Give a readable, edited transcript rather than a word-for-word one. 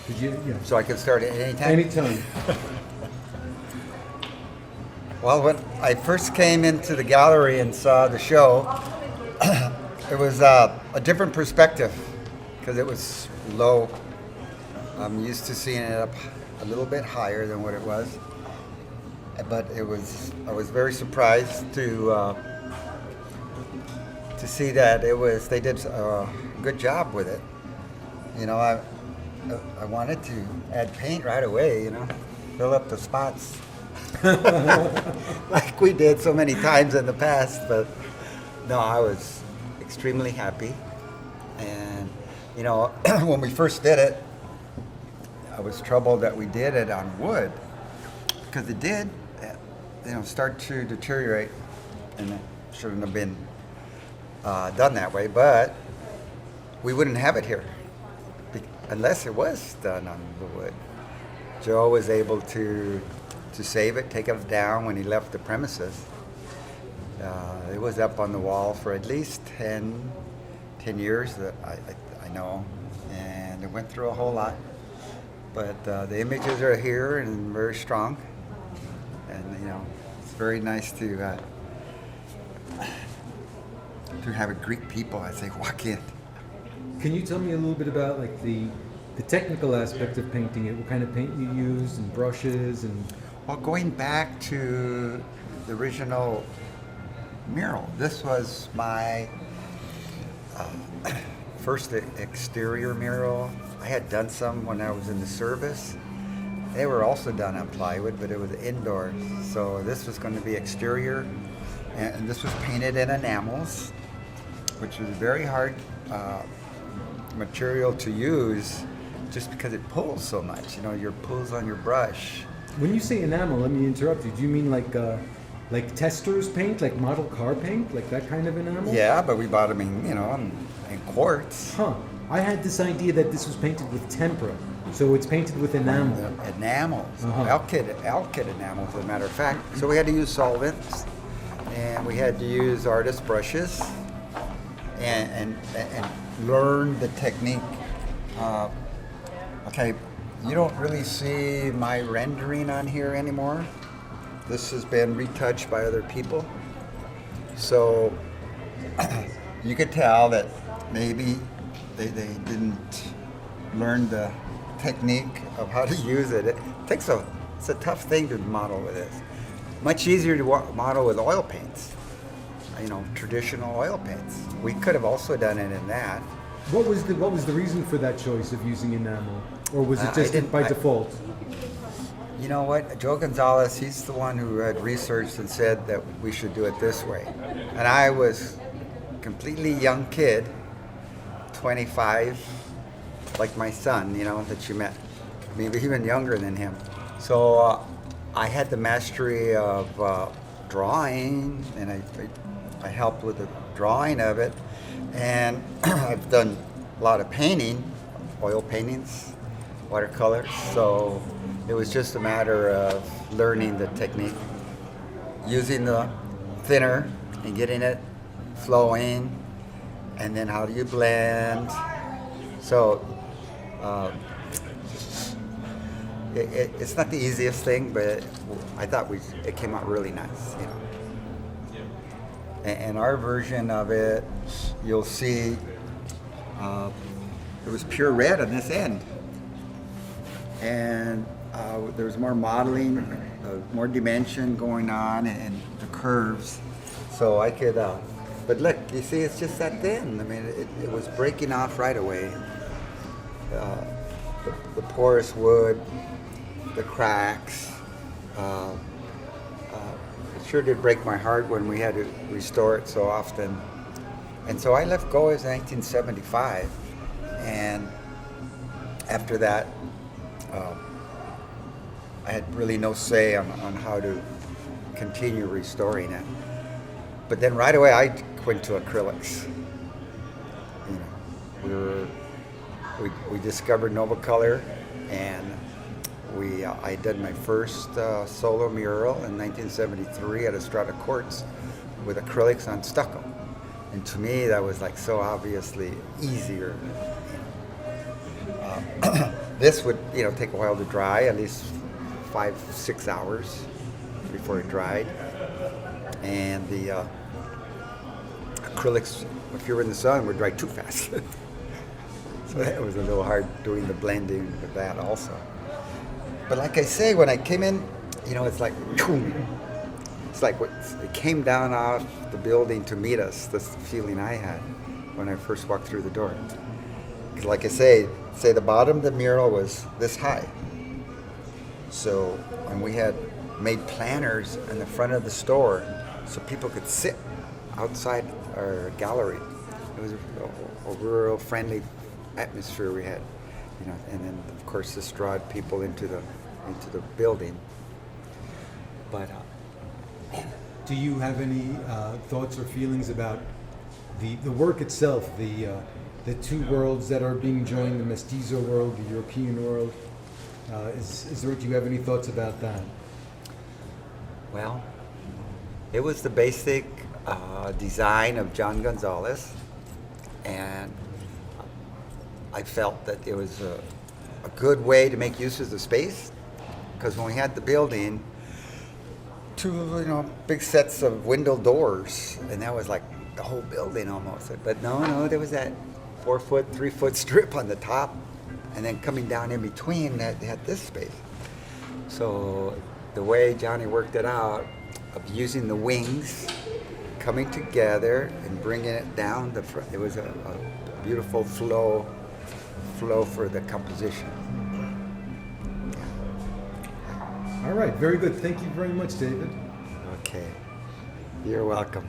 Did you? Yeah. So I can start at any time? Anytime. Well, when I first came into the gallery and saw the show, it was a different perspective because it was low. I'm used to seeing it up a little bit higher than what it was, but I was very surprised to see that they did a good job with it. You know, I wanted to add paint right away. You know, fill up the spots. Like we did so many times in the past, but no, I was extremely happy. And you know, when we first did it, I was troubled that we did it on wood because it did, you know, start to deteriorate, and it shouldn't have been done that way. But we wouldn't have it here unless it was done on the wood. Joe was able to save it, take it down when he left the premises. It was up on the wall for at least 10 years that I know, and it went through a whole lot. But the images are here and very strong, and you know, it's very nice to have a Greek people as they walk in. Can you tell me a little bit about like the technical aspect of painting it? What kind of paint you used and brushes and? Well, going back to the original mural, this was my first exterior mural. I had done some when I was in the service. They were also done on plywood, but it was indoors. So this was going to be exterior, and this was painted in enamels, which was very hard material to use just because it pulls so much. You know, your pulls on your brush. When you say enamel, let me interrupt you. Do you mean like tester's paint, like model car paint, like that kind of enamel? Yeah, but we bought them in quartz. Huh. I had this idea that this was painted with tempera, so it's painted with enamel. Enamels, Uh-huh. alkyd enamels, as a matter of fact. So we had to use solvents, and we had to use artist brushes, and learn the technique. Okay, you don't really see my rendering on here anymore. This has been retouched by other people. So you could tell that maybe they didn't learn the technique of how to use it. It's a tough thing to model with this. Much easier to model with oil paints, you know, traditional oil paints. We could have also done it in that. What was the reason for that choice of using enamel, or was it just by default? You know what, Joe Gonzalez, he's the one who had researched and said that we should do it this way. And I was a completely young kid, 25, like my son, you know, that you met, maybe even younger than him. So I had the mastery of drawing, and I helped with the drawing of it. And I've done a lot of painting, oil paintings, watercolors. So it was just a matter of learning the technique, using the thinner and getting it flowing, and then how do you blend. So it's not the easiest thing, but I thought it came out really nice, you know. And our version of it, you'll see it was pure red on this end. And there was more modeling, more dimension going on, and the curves. So I could, but look, you see, it's just that thin. I mean, it was breaking off right away. The porous wood, the cracks. It sure did break my heart when we had to restore it so often. And so I left go as 1975. And after that, I had really no say on how to continue restoring it. But then right away I went to acrylics. You know, we discovered Novacolor, and I did my first solo mural in 1973 at Estrada Courts with acrylics on stucco. And to me, that was like so obviously easier. this would, take a while to dry, at least 5-6 hours before it dried. And the acrylics, if you were in the sun, would dry too fast. So it was a little hard doing the blending with that also. But like I say, when I came in, it's like, it's like it came down off the building to meet us. That's the feeling I had when I first walked through the door. Because like I say the bottom of the mural was this high. So, and we had made planters in the front of the store so people could sit outside our gallery. It was a rural friendly atmosphere we had, and then of course this drawed people into the building. But Do you have any thoughts or feelings about the work itself, the two worlds that are being joined, the mestizo world, the European world? Do you have any thoughts about that? Well, it was the basic design of John Gonzalez, and I felt that it was a good way to make use of the space, because when we had the building, two big sets of window doors, and that was like the whole building almost. But no, there was that 4-foot, 3-foot strip on the top, and then coming down in between that had this space. So the way Johnny worked it out of using the wings, coming together and bringing it down the front, it was a beautiful flow for the composition. All right, very good. Thank you very much, David. Okay, you're welcome.